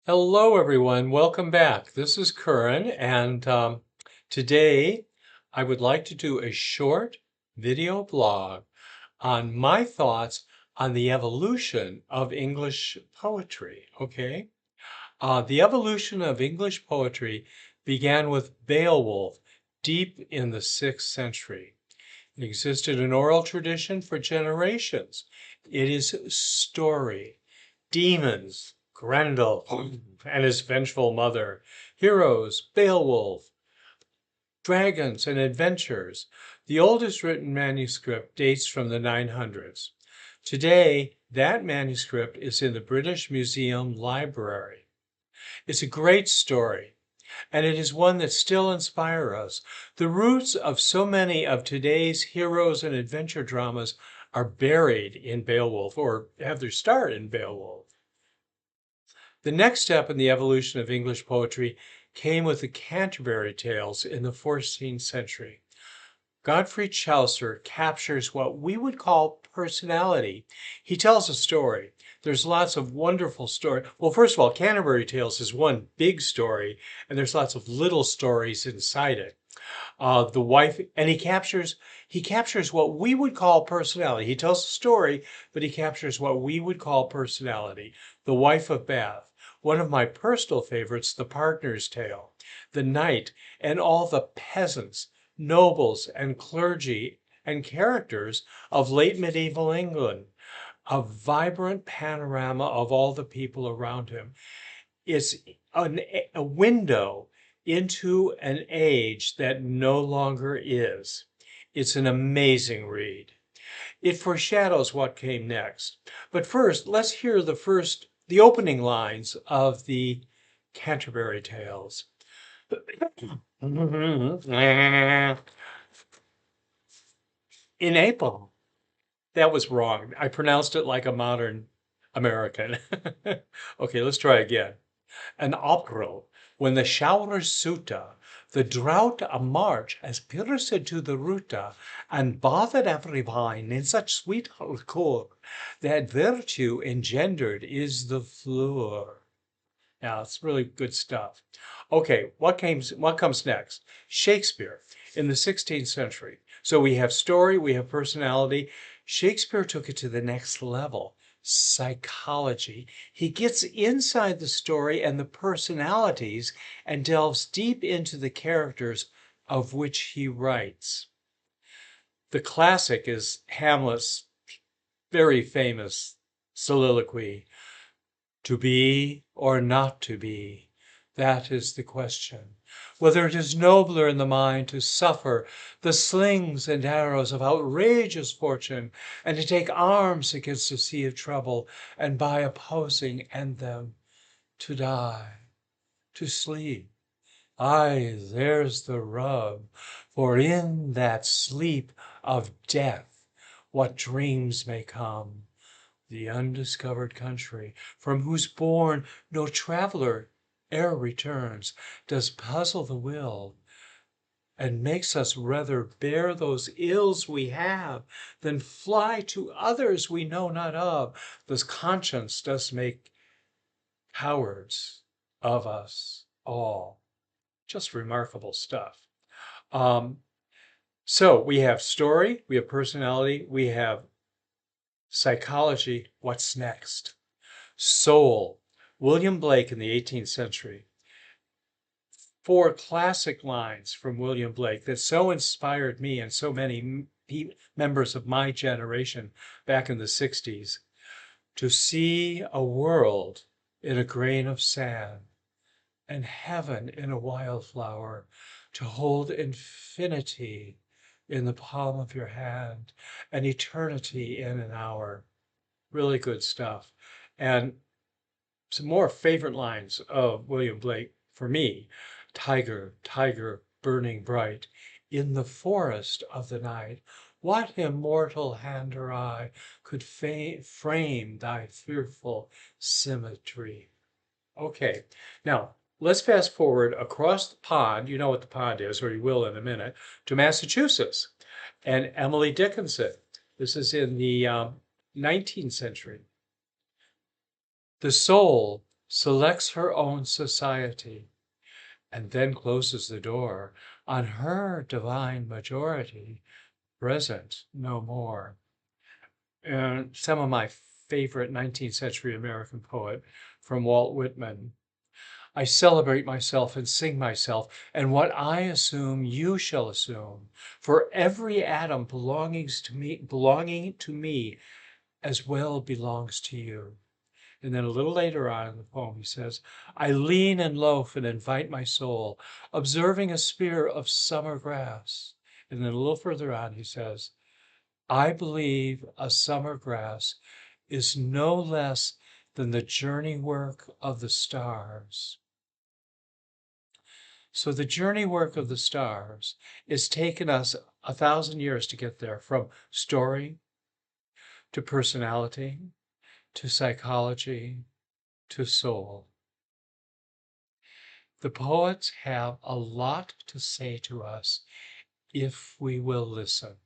Hello, everyone. Welcome back. This is Curran, and today I would like to do a short video blog on my thoughts on the evolution of English poetry. Okay, the evolution of English poetry began with Beowulf deep in the 6th century. It existed in oral tradition for generations. It is story, demons, Grendel and his vengeful mother, heroes, Beowulf, dragons, and adventures. The oldest written manuscript dates from the 900s. Today, that manuscript is in the British Museum Library. It's a great story, and it is one that still inspires us. The roots of so many of today's heroes and adventure dramas are buried in Beowulf, or have their start in Beowulf. The next step in the evolution of English poetry came with the Canterbury Tales in the 14th century. Godfrey Chaucer captures what we would call personality. He tells a story. There's lots of wonderful stories. Well, first of all, Canterbury Tales is one big story, and there's lots of little stories inside it. The wife, and he captures what we would call personality. He tells a story, but he captures what we would call personality. The Wife of Bath. One of my personal favorites, The Partner's Tale. The knight and all the peasants, nobles, and clergy and characters of late medieval England. A vibrant panorama of all the people around him. It's a window into an age that no longer is. It's an amazing read. It foreshadows what came next. But first, let's hear the opening lines of the Canterbury Tales. In April. That was wrong. I pronounced it like a modern American. Okay, let's try again. An April, when the showers suita, the drought a March has pierced to the ruta, and bathed every vine in such sweet liquor, that virtue engendered is the flower. Yeah, it's really good stuff. Okay, what comes next? Shakespeare in the 16th century. So we have story, we have personality. Shakespeare took it to the next level. Psychology. He gets inside the story and the personalities and delves deep into the characters of which he writes. The classic is Hamlet's very famous soliloquy. To be or not to be, that is the question. Whether it is nobler in the mind to suffer the slings and arrows of outrageous fortune, and to take arms against a sea of trouble, and by opposing end them, to die, to sleep. Aye, there's the rub, for in that sleep of death, what dreams may come! The undiscovered country, from whose bourne no traveler e'er returns, does puzzle the will, and makes us rather bear those ills we have, than fly to others we know not of. This conscience does make cowards of us all. Just remarkable stuff. So we have story, we have personality, we have psychology. What's next? Soul. William Blake in the 18th century. 4 classic lines from William Blake that so inspired me and so many members of my generation back in the 60s. To see a world in a grain of sand, and heaven in a wildflower, to hold infinity in the palm of your hand, and eternity in an hour. Really good stuff. And some more favorite lines of William Blake for me. Tiger, tiger, burning bright, in the forest of the night, what immortal hand or eye could frame thy fearful symmetry? Okay, now let's fast forward across the pond. You know what the pond is, or you will in a minute, to Massachusetts and Emily Dickinson. This is in the 19th century. The soul selects her own society, and then closes the door on her divine majority, present no more. And some of my favorite 19th century American poet from Walt Whitman. I celebrate myself and sing myself, and what I assume you shall assume. For every atom belonging to me as well belongs to you. And then a little later on in the poem, he says, I lean and loaf and invite my soul, observing a spear of summer grass. And then a little further on, he says, I believe a summer grass is no less than the journey work of the stars. So the journey work of the stars is taken us 1,000 years to get there, from story to personality to psychology to soul. The poets have a lot to say to us if we will listen.